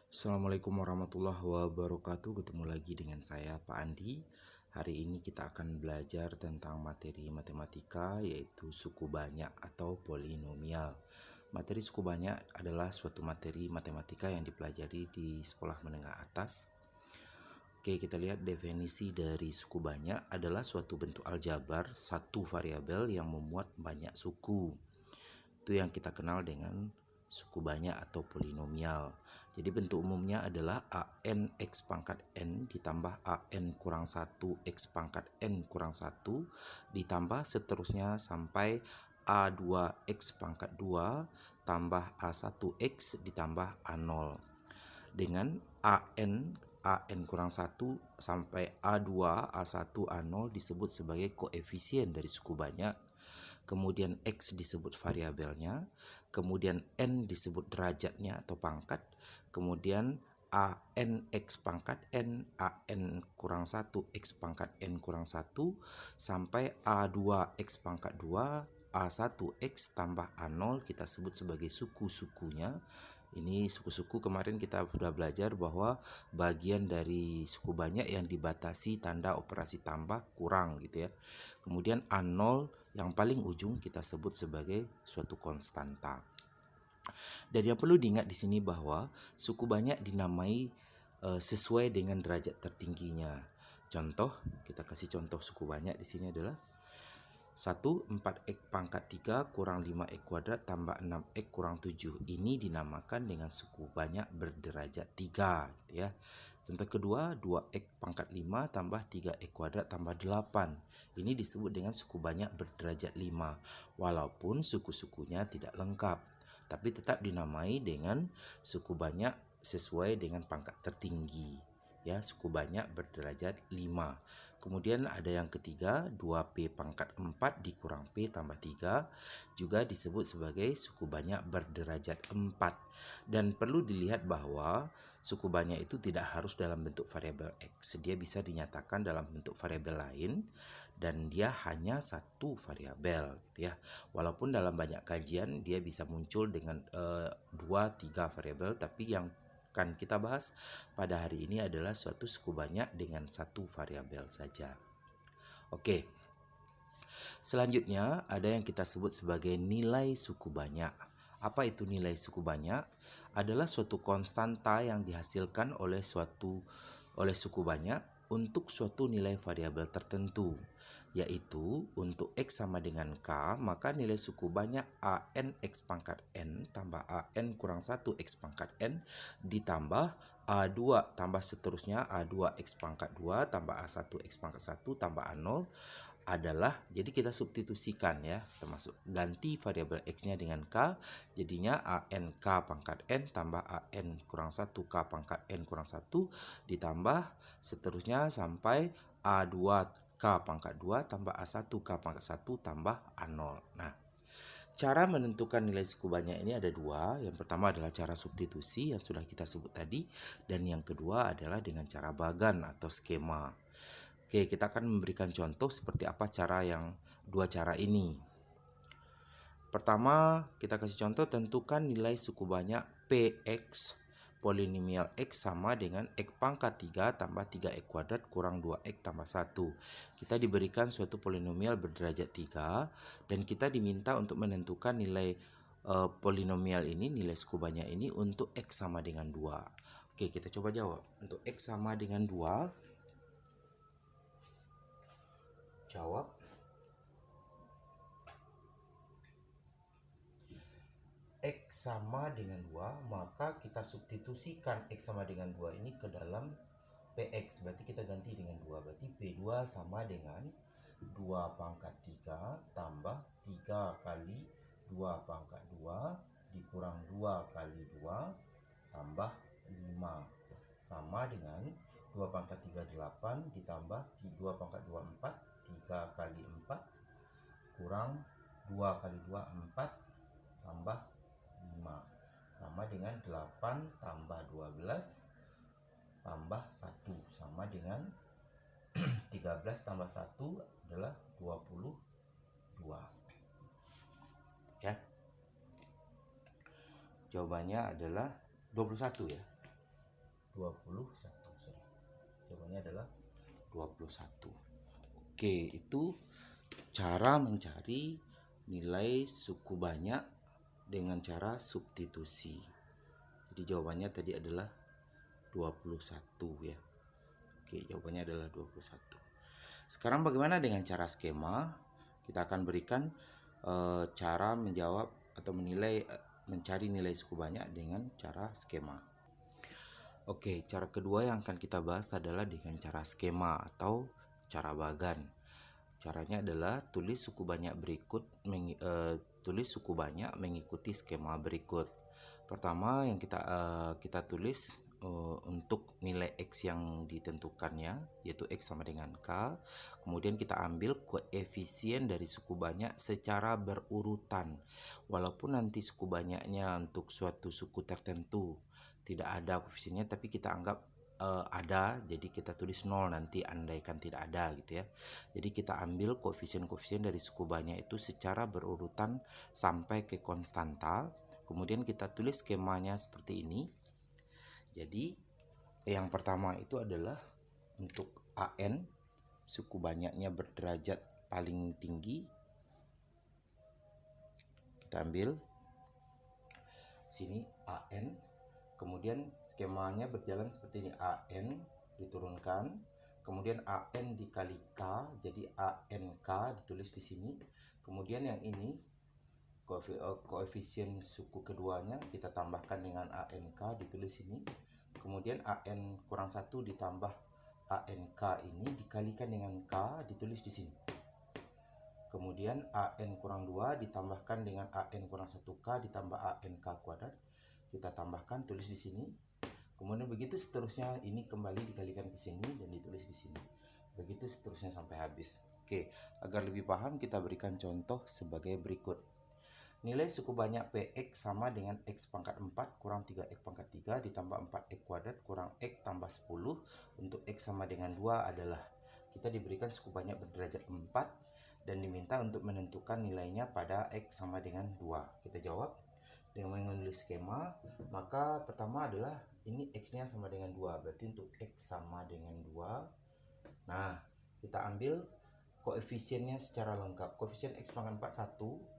Assalamualaikum warahmatullahi wabarakatuh. Ketemu lagi dengan saya Pak Andi. Hari ini kita akan belajar tentang materi matematika, yaitu suku banyak atau polinomial. Materi suku banyak adalah suatu materi matematika yang dipelajari di sekolah menengah atas. Oke, kita lihat definisi dari suku banyak adalah suatu bentuk aljabar satu variabel yang memuat banyak suku. Itu yang kita kenal dengan suku banyak atau polinomial. Jadi bentuk umumnya adalah an x pangkat n ditambah an kurang 1 x pangkat n kurang 1 ditambah seterusnya sampai a2 x pangkat 2 tambah a1 x ditambah a0. Dengan an kurang 1 sampai a2, a1, a0 disebut sebagai koefisien dari suku banyak. Kemudian x disebut variabelnya, kemudian n disebut derajatnya atau pangkat, kemudian an x pangkat n, an kurang 1 x pangkat n kurang 1 sampai a2 x pangkat 2, a1 x tambah a0 kita sebut sebagai suku-sukunya. Ini suku-suku kemarin kita sudah belajar bahwa bagian dari suku banyak yang dibatasi tanda operasi tambah kurang gitu ya. Kemudian A0 yang paling ujung kita sebut sebagai suatu konstanta. Dan yang perlu diingat di sini bahwa suku banyak dinamai sesuai dengan derajat tertingginya. Contoh, kita kasih contoh suku banyak di sini adalah 1, 4x pangkat 3 kurang 5x kuadrat tambah 6x kurang 7. Ini dinamakan dengan suku banyak berderajat 3 gitu ya. Contoh kedua, 2x pangkat 5 tambah 3x kuadrat tambah 8. Ini disebut dengan suku banyak berderajat 5. Walaupun suku-sukunya tidak lengkap, tapi tetap dinamai dengan suku banyak sesuai dengan pangkat tertinggi. Ya, suku banyak berderajat 5. Kemudian ada yang ketiga, 2p pangkat 4 dikurang p tambah 3 juga disebut sebagai suku banyak berderajat 4. Dan perlu dilihat bahwa suku banyak itu tidak harus dalam bentuk variabel x. Dia bisa dinyatakan dalam bentuk variabel lain dan dia hanya satu variabel gitu ya. Walaupun dalam banyak kajian dia bisa muncul dengan 2-3 variabel, tapi yang akan kita bahas pada hari ini adalah suatu suku banyak dengan satu variabel saja. Oke. Selanjutnya ada yang kita sebut sebagai nilai suku banyak. Apa itu nilai suku banyak? Adalah suatu konstanta yang dihasilkan oleh suku banyak untuk suatu nilai variabel tertentu, yaitu untuk x sama dengan k, maka nilai suku banyak an x pangkat n tambah an kurang 1 x pangkat n ditambah a2 tambah seterusnya a2 x pangkat 2 tambah a1 x pangkat 1 tambah a0 adalah, jadi kita substitusikan ya, termasuk ganti variabel x-nya dengan k, jadinya an k pangkat n tambah an kurang 1 k pangkat n kurang 1 ditambah seterusnya sampai a2 k pangkat 2 tambah a1 k pangkat 1 tambah a0. Nah, cara menentukan nilai suku banyak ini ada dua. Yang pertama adalah cara substitusi yang sudah kita sebut tadi, dan yang kedua adalah dengan cara bagan atau skema. Oke, kita akan memberikan contoh seperti apa dua cara ini. Pertama, kita kasih contoh, tentukan nilai suku banyak px polinomial x sama dengan x pangkat 3 tambah 3x kuadrat kurang 2x tambah 1. Kita diberikan suatu polinomial berderajat 3 dan kita diminta untuk menentukan nilai polinomial ini, nilai suku banyak ini untuk x sama dengan 2. Oke, kita coba jawab. Untuk x sama dengan 2, jawab. X sama dengan 2, maka kita substitusikan X sama dengan 2 ini ke dalam PX. Berarti kita ganti dengan 2. Berarti P2 sama dengan 2 pangkat 3 tambah 3 kali 2 pangkat 2 dikurang 2 kali 2 tambah 5. Sama dengan 2 pangkat 3 8 ditambah 2 pangkat 2 4, 3 kali 4 kurang 2 kali 2 4 tambah 5 sama dengan 8 tambah 12 tambah 1 sama dengan 13 tambah 1 adalah 22 ya. Jawabannya adalah 21 ya. 21. Sorry. Jawabannya adalah 21. Oke, itu cara mencari nilai suku banyak dengan cara substitusi. Jadi jawabannya tadi adalah 21 ya. Oke, jawabannya adalah 21. Sekarang bagaimana dengan cara skema? Kita akan berikan cara menjawab atau mencari nilai suku banyak dengan cara skema. Oke, cara kedua yang akan kita bahas adalah dengan cara skema atau cara bagan. Caranya adalah tulis suku banyak mengikuti skema berikut. Pertama yang kita tulis untuk nilai X yang ditentukannya, yaitu X sama dengan K. Kemudian kita ambil koefisien dari suku banyak secara berurutan. Walaupun nanti suku banyaknya untuk suatu suku tertentu tidak ada koefisiennya, tapi kita anggap ada, jadi kita tulis 0 nanti andaikan tidak ada gitu ya. Jadi kita ambil koefisien-koefisien dari suku banyak itu secara berurutan sampai ke konstanta. Kemudian kita tulis skemanya seperti ini. Jadi yang pertama itu adalah untuk AN, suku banyaknya berderajat paling tinggi. Kita ambil sini AN, kemudian skemanya berjalan seperti ini. AN diturunkan, kemudian AN dikali K, jadi ANK ditulis di sini. Kemudian yang ini koefisien suku keduanya kita tambahkan dengan ANK ditulis ini. Kemudian AN kurang 1 ditambah ANK ini dikalikan dengan K ditulis di sini. Kemudian AN kurang 2 ditambahkan dengan AN kurang 1K ditambah ANK kuadrat, kita tambahkan tulis di sini. Kemudian begitu seterusnya, ini kembali dikalikan ke sini dan ditulis di sini. Begitu seterusnya sampai habis. Oke, agar lebih paham kita berikan contoh sebagai berikut. Nilai suku banyak PX sama dengan X pangkat 4 kurang 3X pangkat 3 ditambah 4X kuadrat kurang X tambah 10. Untuk X sama dengan 2 adalah kita diberikan suku banyak berderajat 4 dan diminta untuk menentukan nilainya pada X sama dengan 2. Kita jawab dengan menulis skema. Maka pertama adalah ini X-nya sama dengan 2, berarti untuk X sama dengan 2. Nah, kita ambil koefisiennya secara lengkap. Koefisien X pangkat 4 1.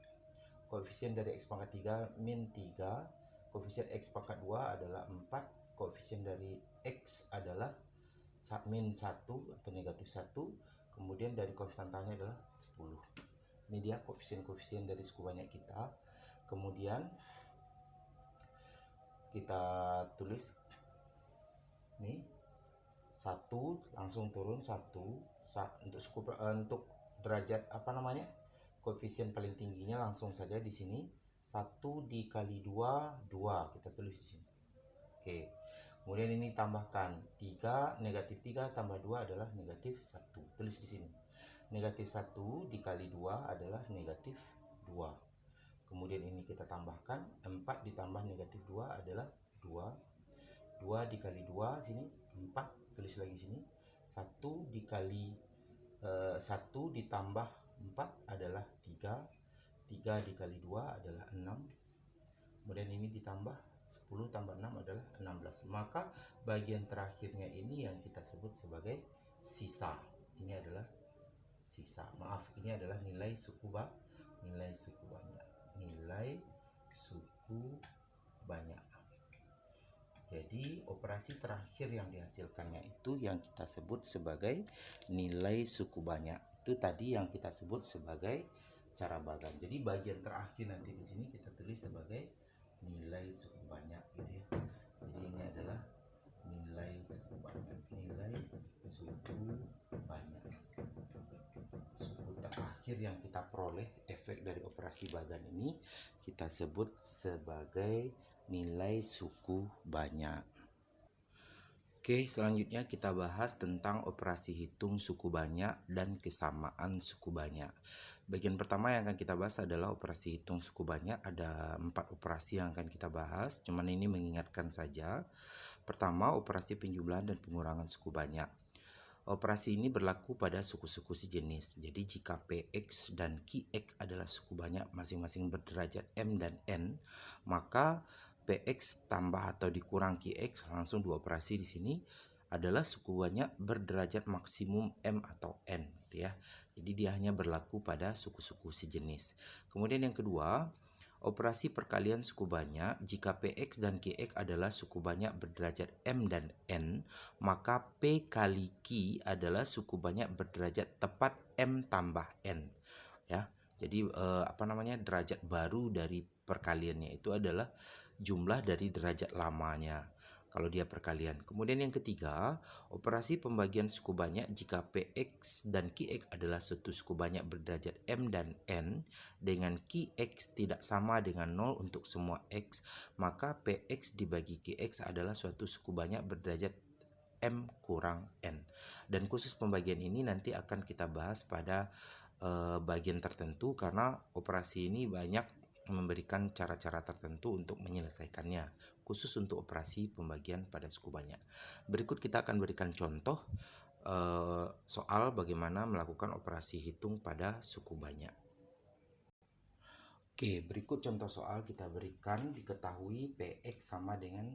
Koefisien dari X pangkat 3 min 3, koefisien X pangkat 2 adalah 4, koefisien dari X adalah min 1 atau negatif 1, kemudian dari konstantanya adalah 10. Ini dia koefisien-koefisien dari suku banyak kita. Kemudian kita tulis nih 1 langsung turun 1 untuk derajat koefisien paling tingginya langsung saja di sini 1 dikali 2 kita tulis di sini. Oke. Kemudian ini tambahkan 3, negatif 3 tambah 2 adalah negatif 1. Tulis di sini. Negatif 1 dikali 2 adalah negatif 2. Kemudian ini kita tambahkan 4 ditambah negatif 2 adalah 2. 2 dikali 2 sini 4, tulis lagi sini. 1 dikali 1 ditambah 4 adalah 3. 3 dikali 2 adalah 6. Kemudian ini ditambah 10 tambah 6 adalah 16. Maka bagian terakhirnya ini yang kita sebut sebagai sisa. Ini adalah sisa. Maaf, ini adalah nilai suku banyak. Nilai suku banyak. Jadi operasi terakhir yang dihasilkannya itu yang kita sebut sebagai nilai suku banyak. Itu tadi yang kita sebut sebagai cara bagan. Jadi bagian terakhir nanti di sini kita tulis sebagai nilai suku banyak gitu ya. Jadi ini adalah nilai suku banyak. Nilai suku banyak. Suku terakhir yang kita peroleh efek dari operasi bagan ini kita sebut sebagai nilai suku banyak. Oke, selanjutnya kita bahas tentang operasi hitung suku banyak dan kesamaan suku banyak. Bagian pertama yang akan kita bahas adalah operasi hitung suku banyak. Ada 4 operasi yang akan kita bahas, cuman ini mengingatkan saja. Pertama, operasi penjumlahan dan pengurangan suku banyak. Operasi ini berlaku pada suku-suku sejenis. Jadi jika PX dan QX adalah suku banyak masing-masing berderajat M dan N, maka PX tambah atau dikurang QX, langsung dua operasi di sini, adalah suku banyak berderajat maksimum M atau N gitu ya. Jadi dia hanya berlaku pada suku-suku sejenis. Kemudian yang kedua, operasi perkalian suku banyak jika PX dan QX adalah suku banyak berderajat M dan N, maka P kali Q adalah suku banyak berderajat tepat M tambah N ya. Jadi derajat baru dari perkaliannya itu adalah jumlah dari derajat lamanya kalau dia perkalian. Kemudian yang ketiga, operasi pembagian suku banyak jika PX dan QX adalah suatu suku banyak berderajat M dan N dengan QX tidak sama dengan 0 untuk semua X, maka PX dibagi QX adalah suatu suku banyak berderajat M kurang N. Dan khusus pembagian ini nanti akan kita bahas pada bagian tertentu, karena operasi ini banyak memberikan cara-cara tertentu untuk menyelesaikannya, khusus untuk operasi pembagian pada suku banyak. Berikut kita akan berikan contoh soal bagaimana melakukan operasi hitung pada suku banyak. Oke, berikut contoh soal kita berikan. Diketahui PX sama dengan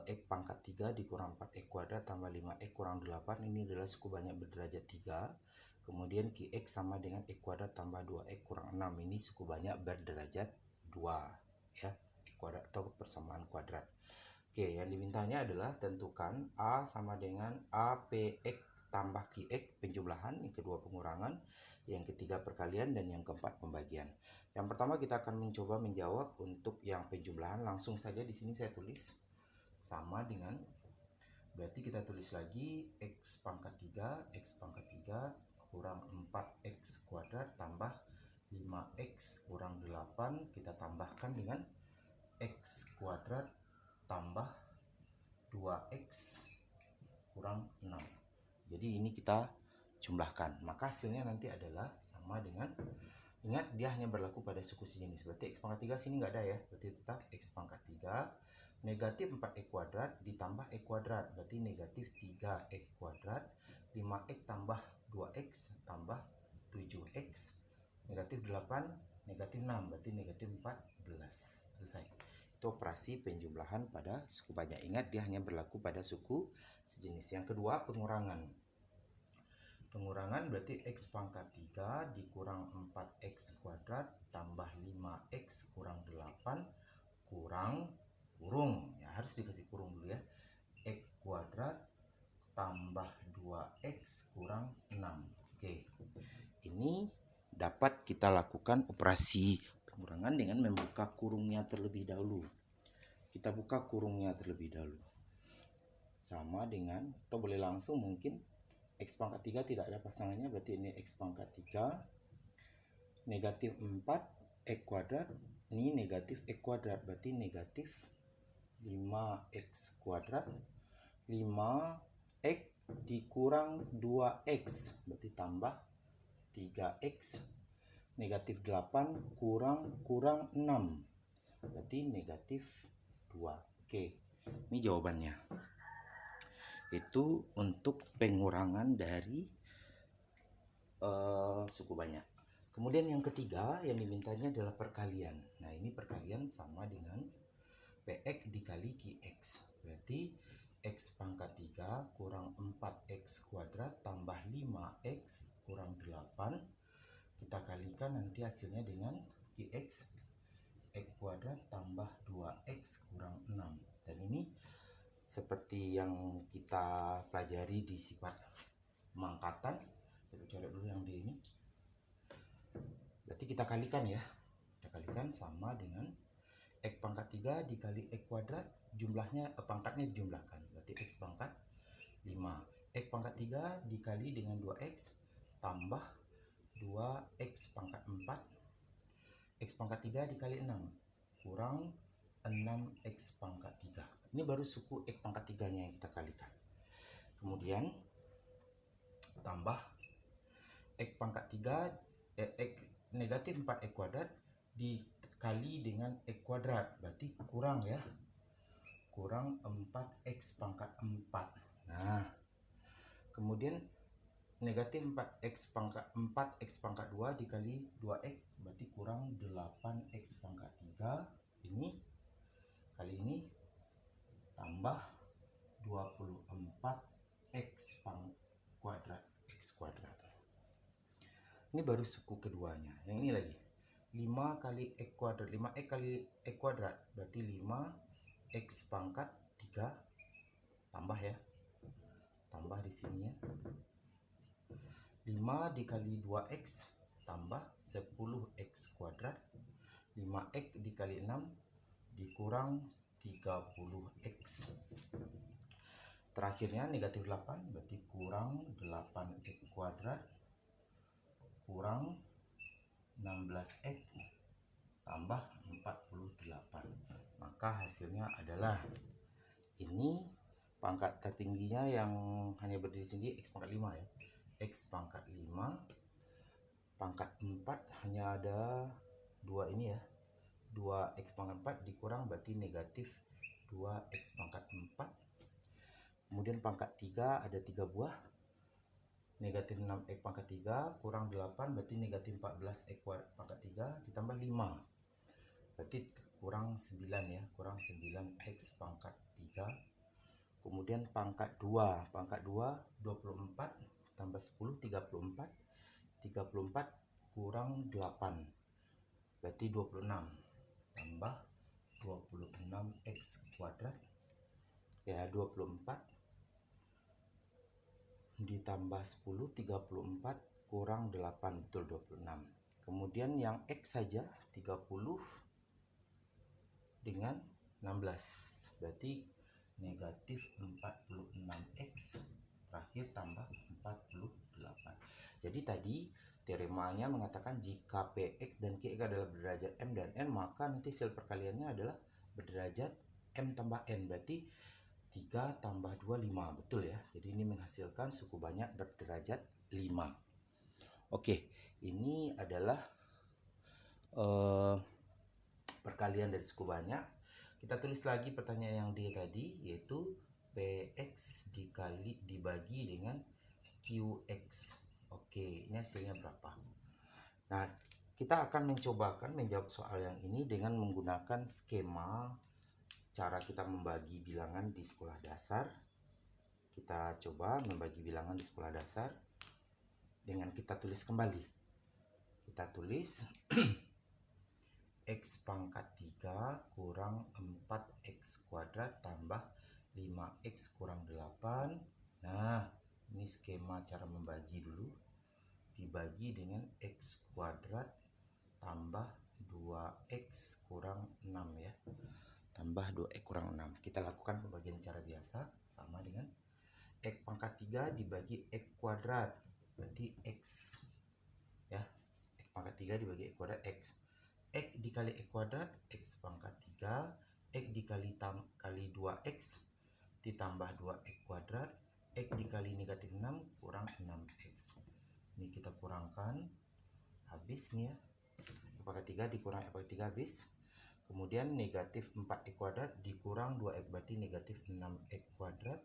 X pangkat 3 dikurang 4X kuadrat tambah 5X kurang 8. Ini adalah suku banyak berderajat 3. Kemudian QX sama dengan X kuadrat tambah 2X kurang 6. Ini suku banyak berderajat 2 ya, X kuadrat atau persamaan kuadrat. Oke, yang dimintanya adalah tentukan A sama dengan APX tambah QX penjumlahan, yang kedua pengurangan, yang ketiga perkalian, dan yang keempat pembagian. Yang pertama kita akan mencoba menjawab untuk yang penjumlahan. Langsung saja di sini saya tulis sama dengan, berarti kita tulis lagi X pangkat 3 kurang 4X kuadrat tambah 5X kurang 8, kita tambahkan dengan X kuadrat tambah 2X kurang 6. Jadi ini kita jumlahkan, maka hasilnya nanti adalah sama dengan, ingat dia hanya berlaku pada suku sejenis, berarti X pangkat 3 sini nggak ada ya, berarti tetap X pangkat 3 negatif 4X kuadrat ditambah X kuadrat, berarti negatif 3X kuadrat, 5X tambah 2X tambah 7X, negatif 8 negatif 6, berarti negatif 14. Selesai. Itu operasi penjumlahan pada suku banyak. Ingat dia hanya berlaku pada suku sejenis. Yang kedua, pengurangan. Pengurangan berarti X pangkat 3 dikurang 4X kuadrat tambah 5X kurang 8 kurang kurung, ya harus dikasih kurung dulu ya, X kuadrat tambah 2X kurang 6. Oke, ini dapat kita lakukan operasi pengurangan dengan membuka kurungnya terlebih dahulu. Kita buka kurungnya terlebih dahulu, sama dengan, atau boleh langsung mungkin, X pangkat 3 tidak ada pasangannya, berarti ini X pangkat 3 negatif 4X kuadrat, ini negatif X kuadrat, berarti negatif 5X kuadrat, 5X dikurang 2X, berarti tambah 3X, negatif 8 kurang 6, berarti negatif 2. Oke, ini jawabannya. Itu untuk pengurangan dari suku banyak. Kemudian yang ketiga yang dimintanya adalah perkalian. Nah, ini perkalian sama dengan PX dikali QX, berarti X pangkat 3 kurang 4X kuadrat tambah 5X kurang 8, kita kalikan nanti hasilnya dengan QX, X kuadrat tambah 2X kurang 6. Dan ini seperti yang kita pelajari di sifat pemangkatan. Kita coret dulu yang di ini, berarti kita kalikan ya, kita kalikan sama dengan X pangkat 3 dikali X kuadrat, jumlahnya pangkatnya dijumlahkan, berarti X pangkat 5. X pangkat 3 dikali dengan 2X tambah 2X pangkat 4, X pangkat 3 dikali 6 kurang 6X pangkat 3. Ini baru suku X pangkat 3 nya yang kita kalikan. Kemudian tambah X pangkat 3 X negatif 4X kuadrat dikali dengan X kuadrat, berarti kurang ya, kurang 4X pangkat 4. Nah, kemudian negatif 4X pangkat 2 dikali 2X, berarti kurang 8X pangkat 3. Ini kali ini tambah 24x kuadrat x kuadrat. Ini baru suku keduanya. Yang ini lagi 5 kali x kuadrat, 5x kali x kuadrat berarti 5x pangkat 3, tambah ya, tambah di sini ya, 5 dikali 2x tambah 10x kuadrat, 5x dikali 6 dikurang 30x. Terakhirnya negatif 8 berarti kurang 8x kuadrat kurang 16x tambah 48. Maka hasilnya adalah ini pangkat tertingginya yang hanya berdiri sendiri x pangkat 5 ya. X pangkat 5, pangkat 4 hanya ada 2 ini ya. 2x pangkat 4 dikurang berarti negatif 2x pangkat 4. Kemudian pangkat 3 ada 3 buah. Negatif 6x pangkat 3 kurang 8 berarti negatif 14x pangkat 3 ditambah 5. Berarti kurang 9 ya, kurang 9x pangkat 3. Kemudian pangkat 2, pangkat 2 24 tambah 10 34. 34 kurang 8 berarti 26 tambah 26x kuadrat ya, 24 ditambah 10 34 kurang 8 betul 26. Kemudian yang x saja 30 dengan 16 berarti negatif 46x terakhir tambah 48. Jadi tadi teoremanya mengatakan jika px dan qx adalah berderajat m dan n, maka nanti sel perkaliannya adalah berderajat m tambah n, berarti 3 tambah 2 5, betul ya. Jadi ini menghasilkan suku banyak berderajat 5. Oke, ini adalah perkalian dari suku banyak. Kita tulis lagi pertanyaan yang D tadi, yaitu px dibagi dengan qx. Oke, ini hasilnya berapa? Nah, kita akan mencobakan menjawab soal yang ini dengan menggunakan skema cara kita membagi bilangan di sekolah dasar. Kita coba membagi bilangan di sekolah dasar dengan kita tulis kembali. Kita tulis x pangkat 3 kurang 4x kuadrat tambah 5x kurang 8. Nah, ini skema cara membagi dulu. Dibagi dengan x kuadrat tambah 2x kurang 6 ya. Tambah 2x kurang 6. Kita lakukan pembagian cara biasa, sama dengan x pangkat 3 dibagi x kuadrat, berarti x ya. X pangkat 3 dibagi x kuadrat x. X dikali x kuadrat x pangkat 3, x dikali 2x ditambah 2x kuadrat, x dikali negatif 6 kurang 6x. Ini kita kurangkan, habis nih ya. X pangkat 3 dikurang x pangkat 3 habis. Kemudian negatif 4x kuadrat dikurang 2x berarti negatif 6x kuadrat.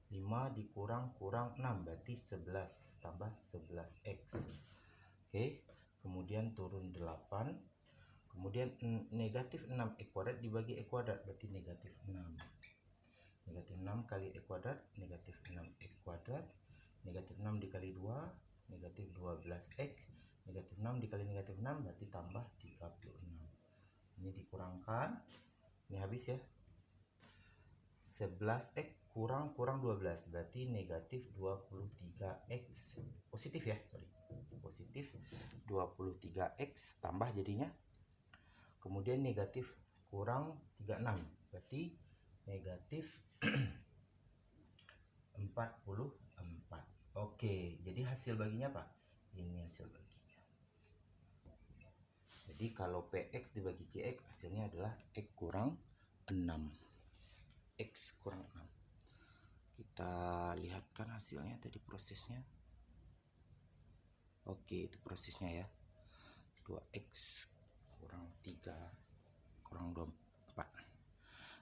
5 dikurang kurang 6 berarti 11 tambah 11x. Oke, kemudian turun 8. Kemudian negatif 6x kuadrat dibagi x kuadrat berarti negatif 6. Negatif 6 kali x kuadrat negatif 6x kuadrat. Negatif 6 dikali 2 negatif 12x. Negatif 6 dikali negatif 6 berarti tambah 36. Ini dikurangkan, ini habis ya. 11x kurang 12 berarti negatif 23x. Positif ya, sorry. Positif 23x tambah jadinya. Kemudian negatif kurang 36 berarti negatif 44. Oke, jadi hasil baginya apa? Ini hasil baginya. Jadi kalau px dibagi qx hasilnya adalah x kurang 6. X kurang 6. Kita lihatkan hasilnya tadi prosesnya. Oke, itu prosesnya ya. 2x kurang 3 kurang 24.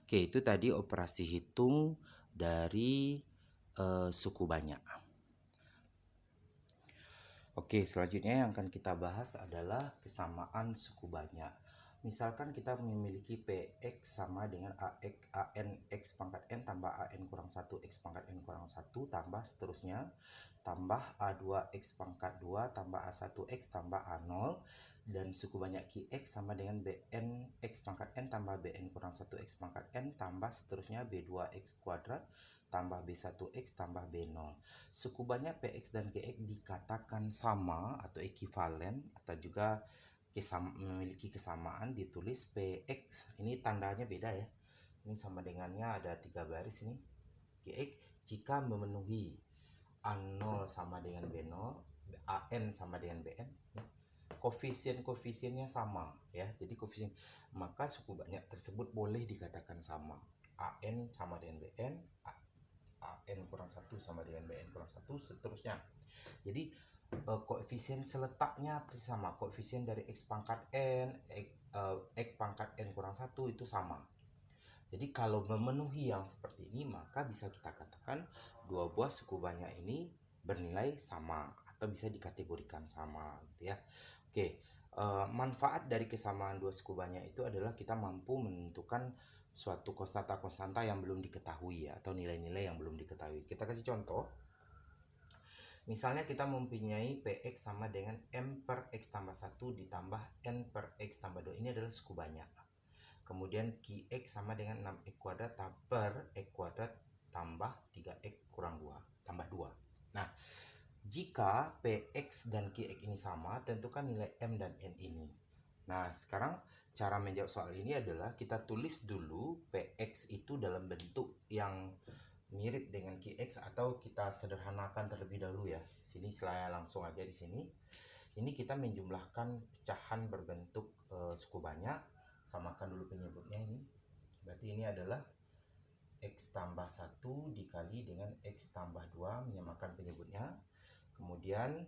Oke, itu tadi operasi hitung dari suku banyak. Oke, selanjutnya yang akan kita bahas adalah kesamaan suku banyak. Misalkan kita memiliki Px sama dengan AN X pangkat N tambah AN kurang 1 X pangkat N kurang 1 tambah seterusnya, tambah A2 X pangkat 2 tambah A1 X tambah A0, dan suku banyak Qx sama dengan Bn X pangkat N tambah Bn kurang 1 X pangkat N tambah seterusnya B2 X kuadrat tambah B1 X tambah B0. Suku banyak Px dan Qx dikatakan sama atau ekivalen atau juga memiliki kesamaan, ditulis Px, ini tandanya beda ya, ini sama dengannya ada 3 baris ini. Qx jika memenuhi A0 sama dengan B0, An sama dengan Bn, koefisien-koefisiennya sama ya, jadi koefisien, maka suku banyak tersebut boleh dikatakan sama. An sama dengan Bn, An kurang 1 sama dengan Bn kurang 1, seterusnya. Jadi koefisien seletaknya persis sama, koefisien dari X pangkat N, X pangkat N kurang 1 itu sama. Jadi kalau memenuhi yang seperti ini, maka bisa kita katakan dua buah suku banyak ini bernilai sama atau bisa dikategorikan sama gitu ya. Oke, manfaat dari kesamaan dua suku banyak itu adalah kita mampu menentukan suatu konstanta-konstanta yang belum diketahui ya, atau nilai-nilai yang belum diketahui. Kita kasih contoh. Misalnya kita mempunyai Px sama dengan M per X tambah 1 ditambah N per X tambah 2. Ini adalah suku banyak. Kemudian Qx sama dengan 6x kuadrat per X kuadrat tambah 3x kurang 2 tambah 2. Nah, jika Px dan Qx ini sama, tentukan nilai M dan N ini. Nah, sekarang cara menjawab soal ini adalah kita tulis dulu Px itu dalam bentuk yang mirip dengan Qx, atau kita sederhanakan terlebih dahulu ya. Sini saya langsung aja di sini. Ini kita menjumlahkan pecahan berbentuk suku banyak. Samakan dulu penyebutnya ini. Berarti ini adalah X tambah 1 dikali dengan X tambah 2, menyamakan penyebutnya. Kemudian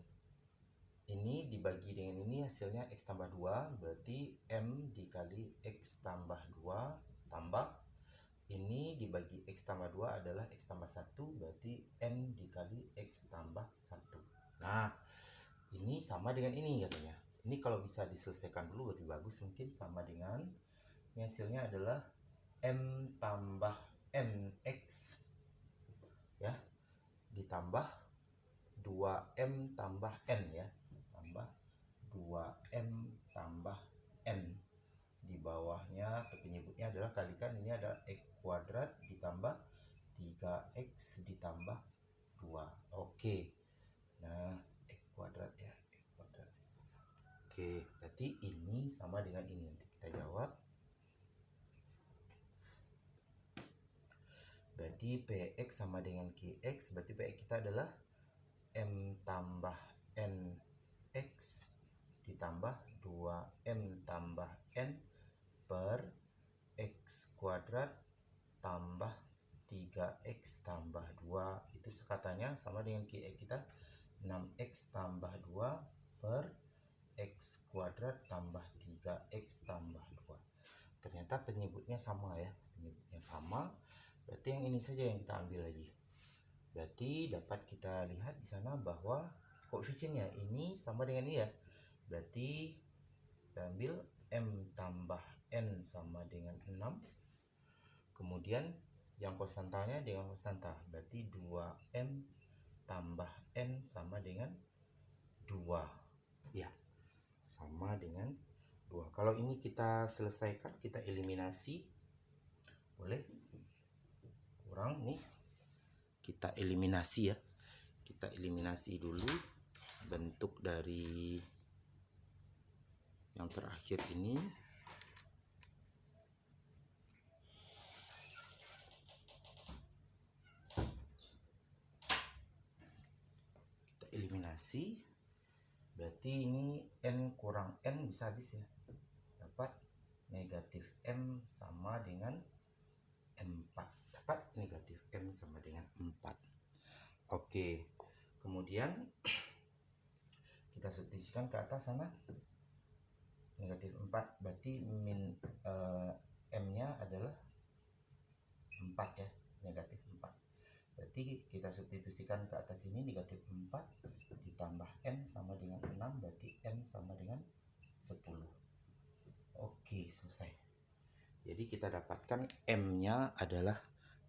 ini dibagi dengan ini, hasilnya X tambah 2, berarti M dikali X tambah 2 tambah ini dibagi X tambah 2 adalah X tambah 1, berarti N dikali X tambah 1. Nah, ini sama dengan ini katanya. Ini kalau bisa diselesaikan dulu lebih bagus, mungkin sama dengan ini, hasilnya adalah M tambah NX ya, ditambah 2M tambah N ya, tambah 2M tambah N. Di bawahnya atau penyebutnya adalah kalikan, ini ada X kuadrat ditambah 3x ditambah 2. Oke. Nah, X kuadrat ya, X kuadrat. Oke, berarti ini sama dengan ini. Nanti kita jawab. Berarti Px sama dengan Qx, berarti Px kita adalah M tambah NX ditambah 2M tambah N per X kuadrat tambah 3x tambah 2. Itu katanya sama dengan Qx kita 6x tambah 2 per X kuadrat tambah 3x tambah 2. Ternyata penyebutnya sama ya, penyebutnya sama. Berarti yang ini saja yang kita ambil lagi. Berarti dapat kita lihat di sana bahwa koefisiennya ini sama dengan ini ya. Berarti kita ambil M tambah N sama dengan 6. Kemudian yang konstantanya dengan konstanta, berarti 2M tambah N sama dengan 2 ya, sama dengan 2. Kalau ini kita selesaikan, kita eliminasi, boleh kurang nih, kita eliminasi ya, kita eliminasi dulu bentuk dari yang terakhir ini. Kita eliminasi, berarti ini N kurang N bisa habis ya, dapat negatif M sama dengan 4, dapat negatif M sama dengan 4. Oke, kemudian kita substitusikan ke atas sana, negatif 4, berarti M nya adalah 4 ya, negatif 4. Berarti kita substitusikan ke atas ini, negatif 4 ditambah N sama dengan 6, berarti N sama dengan 10. Oke, selesai. Jadi kita dapatkan M-nya adalah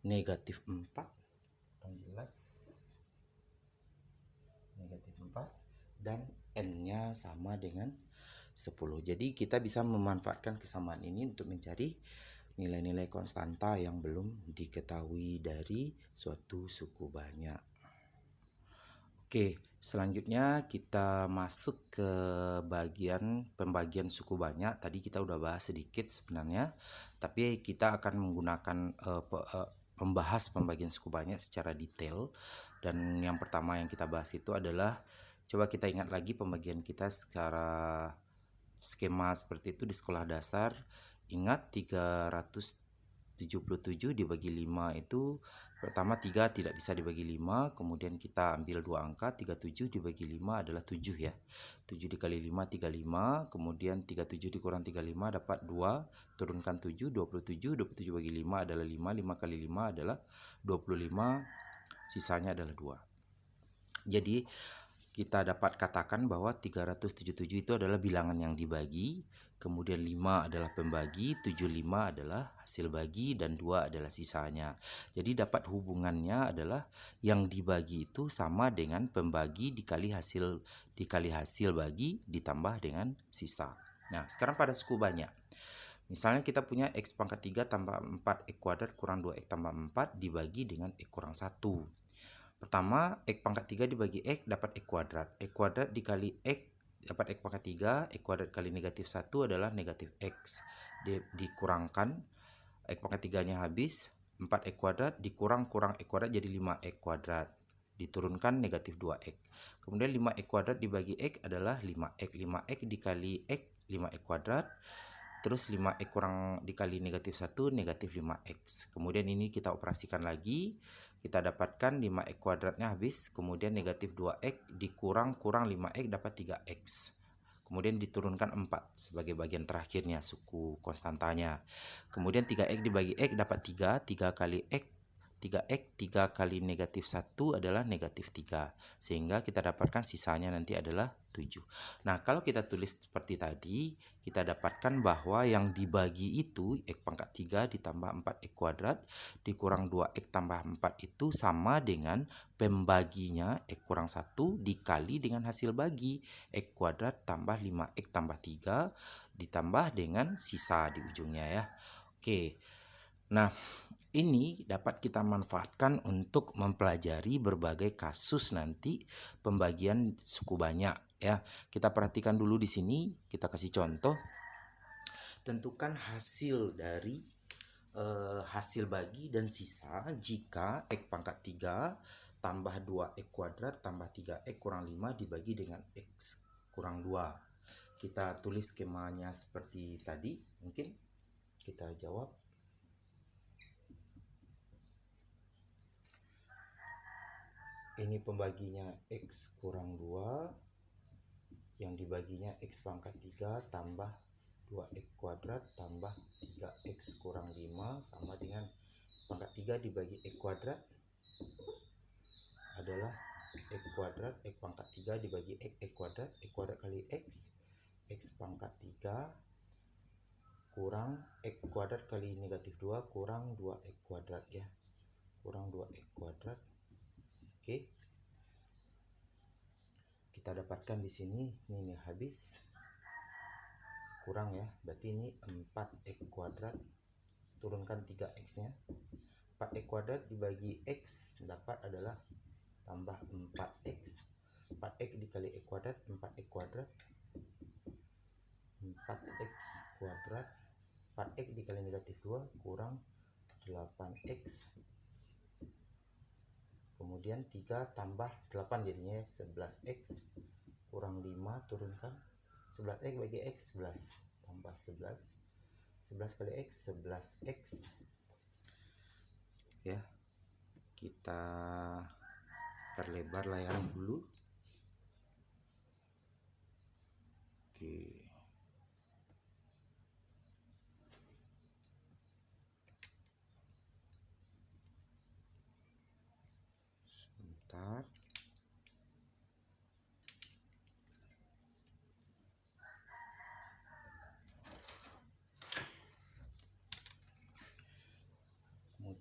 negatif 4. Yang jelas negatif 4 dan N-nya sama dengan 10. Jadi kita bisa memanfaatkan kesamaan ini untuk mencari nilai-nilai konstanta yang belum diketahui dari suatu suku banyak. Oke, selanjutnya kita masuk ke bagian pembagian suku banyak. Tadi kita udah bahas sedikit sebenarnya, tapi kita akan menggunakan membahas pembagian suku banyak secara detail. Dan yang pertama yang kita bahas itu adalah, coba kita ingat lagi pembagian kita secara skema seperti itu di sekolah dasar. Ingat 377 dibagi 5 itu pertama 3 tidak bisa dibagi 5, kemudian kita ambil dua angka, 37 dibagi 5 adalah 7 ya. 7 dikali 5 35, kemudian 37 dikurang 35 dapat 2, turunkan 7, 27, 27 bagi 5 adalah 5, 5 kali 5 adalah 25, sisanya adalah 2. Jadi kita dapat katakan bahwa 377 itu adalah bilangan yang dibagi, kemudian 5 adalah pembagi, 75 adalah hasil bagi, dan 2 adalah sisanya. Jadi dapat hubungannya adalah yang dibagi itu sama dengan pembagi dikali hasil bagi ditambah dengan sisa. Nah, sekarang pada suku banyak. Misalnya kita punya X pangkat 3 tambah 4 X kuadrat kurang 2X tambah 4 dibagi dengan X kurang 1. Pertama, X pangkat 3 dibagi X dapat X kuadrat. X kuadrat dikali X dapat X pangkat 3. X kuadrat kali negatif 1 adalah negatif X. Dikurangkan, X pangkat 3-nya habis. 4X kuadrat dikurang X kuadrat jadi 5X kuadrat. Diturunkan negatif 2X. Kemudian 5X kuadrat dibagi X adalah 5X. 5X dikali X, 5X kuadrat. Terus 5X kurang dikali negatif 1, negatif 5X. Kemudian ini kita operasikan lagi. Kita dapatkan 5X kuadratnya habis. Kemudian negatif 2X dikurang 5X dapat 3X. Kemudian diturunkan 4 sebagai bagian terakhirnya suku konstantanya. Kemudian 3X dibagi X dapat 3. 3 kali X 3X, 3 kali negatif 1 adalah negatif 3. Sehingga kita dapatkan sisanya nanti adalah 7. Nah, kalau kita tulis seperti tadi, kita dapatkan bahwa yang dibagi itu X pangkat 3 ditambah 4X kuadrat dikurang 2X tambah 4 itu sama dengan pembaginya X kurang 1 dikali dengan hasil bagi X kuadrat tambah 5X tambah 3 ditambah dengan sisa di ujungnya ya. Oke. Nah, ini dapat kita manfaatkan untuk mempelajari berbagai kasus nanti pembagian suku banyak ya. Kita perhatikan dulu di sini, kita kasih contoh. Tentukan hasil dari hasil bagi dan sisa jika X pangkat 3 tambah 2X kuadrat tambah 3X kurang 5 dibagi dengan X kurang 2. Kita tulis skemanya seperti tadi, mungkin kita jawab. Ini pembaginya X kurang 2, yang dibaginya X pangkat 3 tambah 2X kuadrat tambah 3X kurang 5 sama dengan pangkat 3 dibagi X kuadrat adalah X kuadrat, X pangkat 3 dibagi X kuadrat kali X pangkat 3 kurang X kuadrat kali negatif 2 kurang 2X kuadrat ya, kurang 2X kuadrat. Oke. Kita dapatkan di sini ini habis kurang ya, berarti ini 4X kuadrat, turunkan 3X-nya. 4X kuadrat dibagi X dapat adalah tambah 4X. 4X dikali X kuadrat 4X kuadrat. 4X kuadrat 4X dikali negatif 2 kurang 8X. Kemudian 3 tambah 8 jadinya 11X kurang 5, turunkan 11X bagi X 11 tambah 11. 11 kali X 11X ya. Kita perlebar layar dulu. Oke. Sebentar.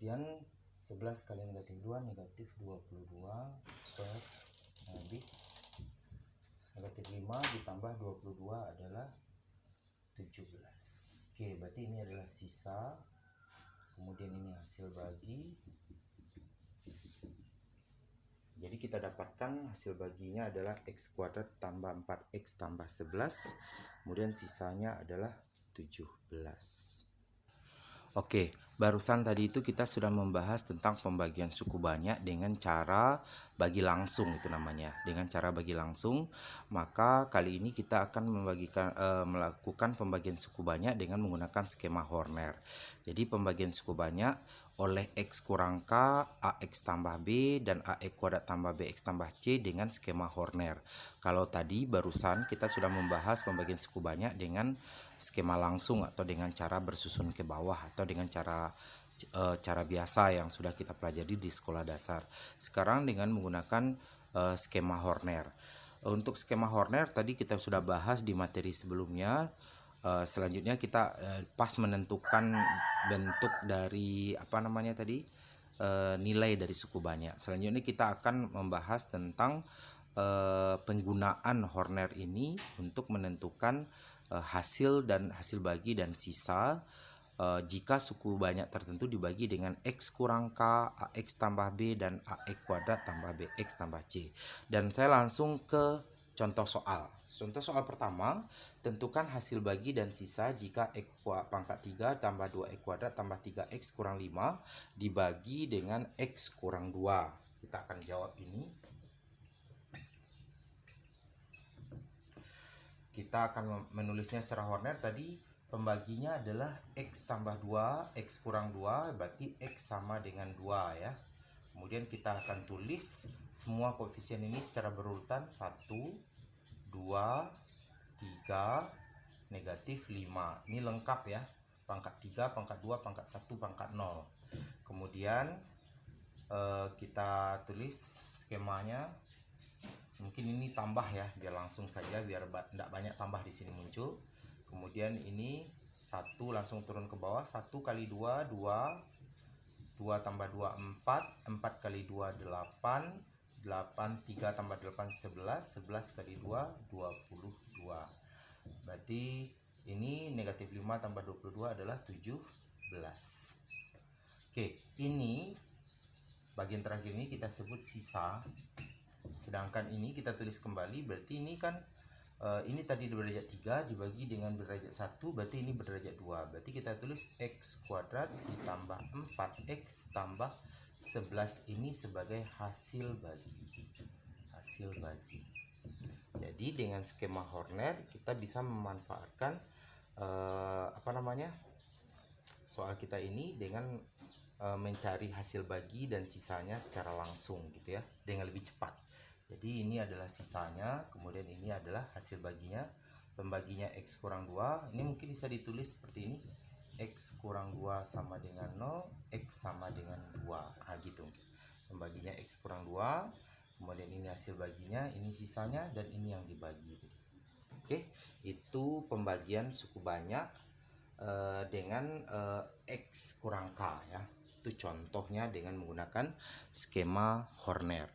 Kemudian 11 kali negatif 2 negatif 22 per habis negatif 5 ditambah 22 adalah 17. Oke, berarti ini adalah sisa. Kemudian ini hasil bagi. Jadi kita dapatkan hasil baginya adalah x kuadrat tambah 4x tambah 11. Kemudian sisanya adalah 17. Oke, barusan tadi itu kita sudah membahas tentang pembagian suku banyak dengan cara bagi langsung, itu namanya. Dengan cara bagi langsung, maka kali ini kita akan melakukan pembagian suku banyak dengan menggunakan skema Horner. Jadi pembagian suku banyak oleh X kurang K, AX tambah B, dan AX kuadrat tambah BX tambah C dengan skema Horner. Kalau tadi barusan kita sudah membahas pembagian suku banyak dengan skema langsung atau dengan cara bersusun ke bawah atau dengan cara biasa yang sudah kita pelajari di sekolah dasar. Sekarang dengan menggunakan skema Horner. Untuk skema Horner tadi kita sudah bahas di materi sebelumnya. Selanjutnya kita pas menentukan bentuk dari nilai dari suku banyak. Selanjutnya kita akan membahas tentang penggunaan Horner ini untuk menentukan hasil bagi dan sisa jika suku banyak tertentu dibagi dengan X kurang K, AX tambah B, dan AX kuadrat tambah BX tambah C. Dan saya langsung ke contoh soal. Contoh soal pertama, tentukan hasil bagi dan sisa jika X pangkat 3 tambah 2X kuadrat tambah 3X kurang 5 dibagi dengan X kurang 2. Kita akan jawab ini. Kita akan menulisnya secara Horner. Tadi pembaginya adalah X tambah 2, X kurang 2, berarti X sama dengan 2 ya. Kemudian kita akan tulis semua koefisien ini secara berurutan 1, 2, 3, negatif 5. Ini lengkap ya. Pangkat 3, pangkat 2, pangkat 1, pangkat 0. Kemudian kita tulis skemanya. Mungkin ini tambah ya, biar langsung saja, biar tidak banyak tambah di sini muncul. Kemudian ini 1 langsung turun ke bawah. 1 kali 2, 2. 2 tambah 2, 4. 4 kali 2, 8. 8, 3 tambah 8, 11. 11 kali 2, 22. Berarti ini negatif 5 tambah 22 adalah 17. Oke, ini bagian terakhir ini kita sebut sisa. Sedangkan ini kita tulis kembali, berarti ini kan ini tadi berderajat 3 dibagi dengan berderajat 1, berarti ini berderajat 2. Berarti kita tulis X kuadrat ditambah 4X tambah 11 ini sebagai hasil bagi. Jadi dengan skema Horner kita bisa memanfaatkan soal kita ini dengan mencari hasil bagi dan sisanya secara langsung gitu ya, dengan lebih cepat. Jadi ini adalah sisanya, kemudian ini adalah hasil baginya. Pembaginya X kurang 2, ini mungkin bisa ditulis seperti ini. X kurang 2 sama dengan 0, X sama dengan 2. Nah gitu. Pembaginya X kurang 2, kemudian ini hasil baginya, ini sisanya, dan ini yang dibagi. Oke, itu pembagian suku banyak dengan X kurang K ya. Itu contohnya dengan menggunakan skema Horner.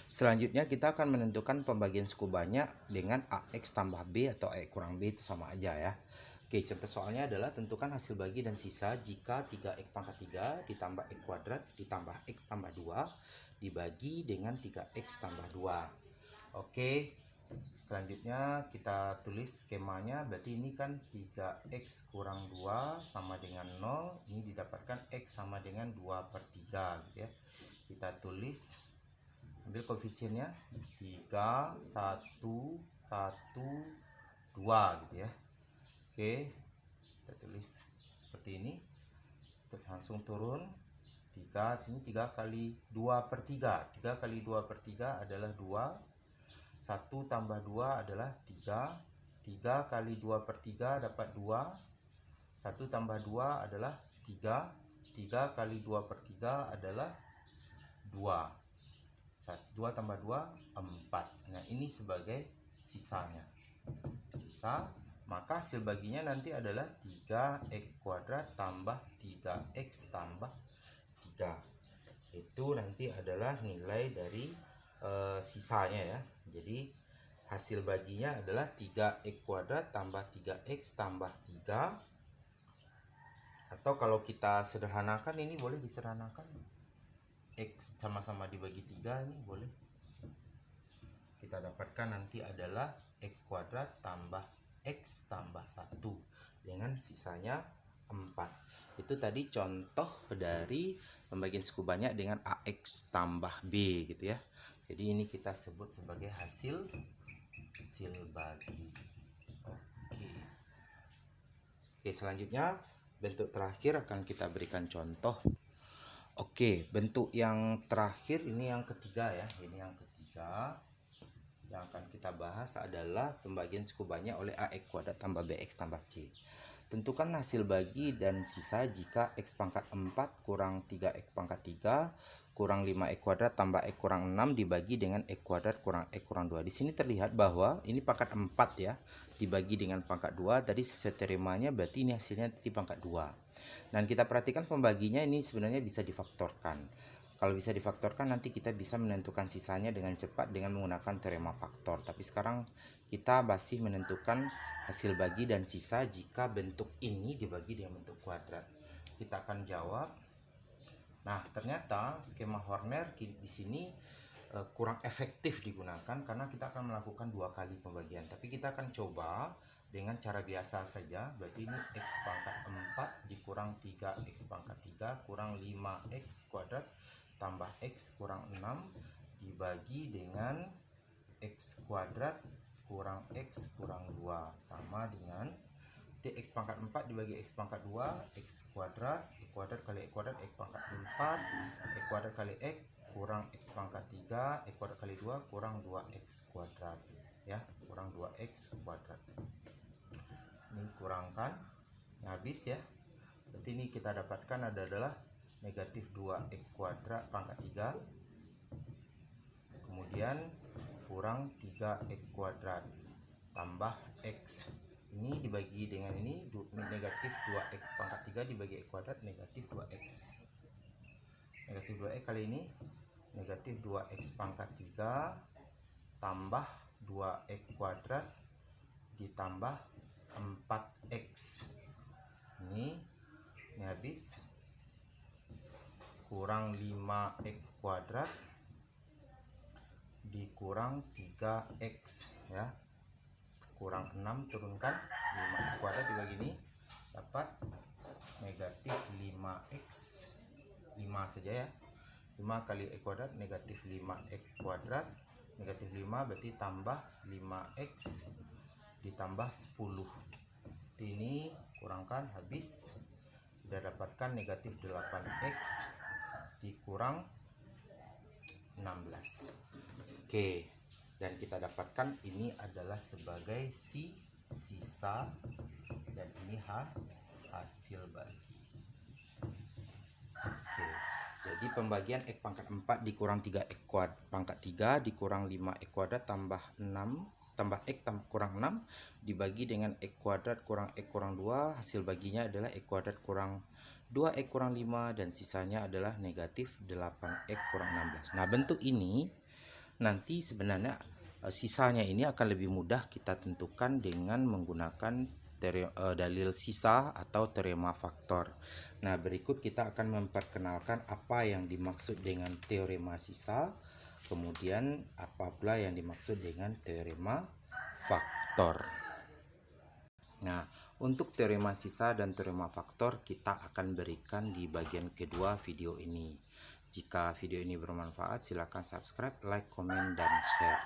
Selanjutnya kita akan menentukan pembagian suku banyak dengan AX tambah B atau AX kurang B, itu sama aja ya. Oke, contoh soalnya adalah tentukan hasil bagi dan sisa jika 3X pangkat 3 ditambah X kuadrat ditambah X tambah 2 dibagi dengan 3X tambah 2. Oke, selanjutnya kita tulis skemanya. Berarti ini kan 3X kurang 2 sama dengan 0. Ini didapatkan X sama dengan 2/3 gitu ya. Kita tulis, ambil koefisiennya 3, 1, 1, 2 gitu ya. Oke, kita tulis seperti ini. Langsung turun 3, sini 3 kali 2/3. 3 kali 2/3 adalah 2. 1 tambah 2 adalah 3. 3 kali 2/3 dapat 2. 1 tambah 2 adalah 3. 3 kali 2/3 adalah 2. 2 tambah 2, 4. Nah ini sebagai sisanya. Sisa Maka hasil baginya nanti adalah 3x kuadrat tambah 3x tambah 3. Itu nanti adalah nilai dari sisanya ya. Jadi hasil baginya adalah 3x kuadrat tambah 3x tambah 3. Atau kalau kita sederhanakan, ini boleh disederhanakan, x sama-sama dibagi 3 ini boleh. Kita dapatkan nanti adalah x kuadrat tambah x tambah 1 dengan sisanya 4. Itu tadi contoh dari pembagian suku banyak dengan AX tambah B gitu ya. Jadi ini kita sebut sebagai hasil bagi. Oke, selanjutnya bentuk terakhir akan kita berikan contoh. Oke, bentuk yang terakhir ini yang ketiga ya. Ini yang ketiga. Yang akan kita bahas adalah pembagian suku banyak oleh AX kuadrat tambah BX tambah C. Tentukan hasil bagi dan sisa jika X pangkat 4 kurang 3X pangkat 3 kurang 5X kuadrat tambah X kurang 6 dibagi dengan X kuadrat kurang X kurang 2. Di sini terlihat bahwa ini pangkat 4 ya, dibagi dengan pangkat 2. Tadi sesuai teoremanya berarti ini hasilnya di pangkat 2. Dan kita perhatikan pembaginya ini sebenarnya bisa difaktorkan. Kalau bisa difaktorkan nanti kita bisa menentukan sisanya dengan cepat dengan menggunakan teorema faktor. Tapi sekarang kita masih menentukan hasil bagi dan sisa jika bentuk ini dibagi dengan bentuk kuadrat. Kita akan jawab. Nah, ternyata skema Horner di sini kurang efektif digunakan karena kita akan melakukan 2 kali pembagian. Tapi kita akan coba dengan cara biasa saja. Berarti ini X pangkat 4 dikurang 3X pangkat 3 kurang 5X kuadrat tambah X kurang 6 dibagi dengan X kuadrat kurang X kurang 2 sama dengan X pangkat 4 dibagi X pangkat 2 X kuadrat kali X kuadrat X pangkat 4 X kuadrat kali X kurang X pangkat 3 X kuadrat kali 2 kurang 2X kuadrat ya, kurang 2X kuadrat. Ini kurangkan, ini habis ya. Berarti ini kita dapatkan adalah negatif 2X kuadrat pangkat 3 kemudian kurang 3X kuadrat tambah X. Ini dibagi dengan ini negatif 2X pangkat 3 dibagi X kuadrat negatif 2X. Negatif 2X kali ini negatif 2X pangkat 3 tambah 2X kuadrat ditambah 4X. Ini habis, kurang 5X kuadrat dikurang 3X ya, kurang 6 turunkan 5X kuadrat dibagi ini dapat negatif 5X, 5 saja ya, 5 kali X kuadrat negatif 5X kuadrat, negatif 5 berarti tambah 5X ditambah 10. Ini kurangkan, habis, sudah dapatkan negatif 8X dikurang 16. Oke, dan kita dapatkan ini adalah sebagai sisa dan ini hasil bagi. Oke, jadi pembagian X pangkat 4 dikurang 3X kuadrat pangkat 3 dikurang 5X kuadrat tambah 6 tambah X kurang 6 dibagi dengan X kuadrat kurang X kurang 2, hasil baginya adalah X kuadrat kurang 2X kurang 5 dan sisanya adalah negatif 8X kurang 16. Nah, bentuk ini nanti sebenarnya sisanya ini akan lebih mudah kita tentukan dengan menggunakan dalil sisa atau teorema faktor. Nah, berikut kita akan memperkenalkan apa yang dimaksud dengan teorema sisa, kemudian apa pula yang dimaksud dengan teorema faktor. Nah, untuk teorema sisa dan teorema faktor kita akan berikan di bagian kedua video ini. Jika video ini bermanfaat, silakan subscribe, like, komen, dan share.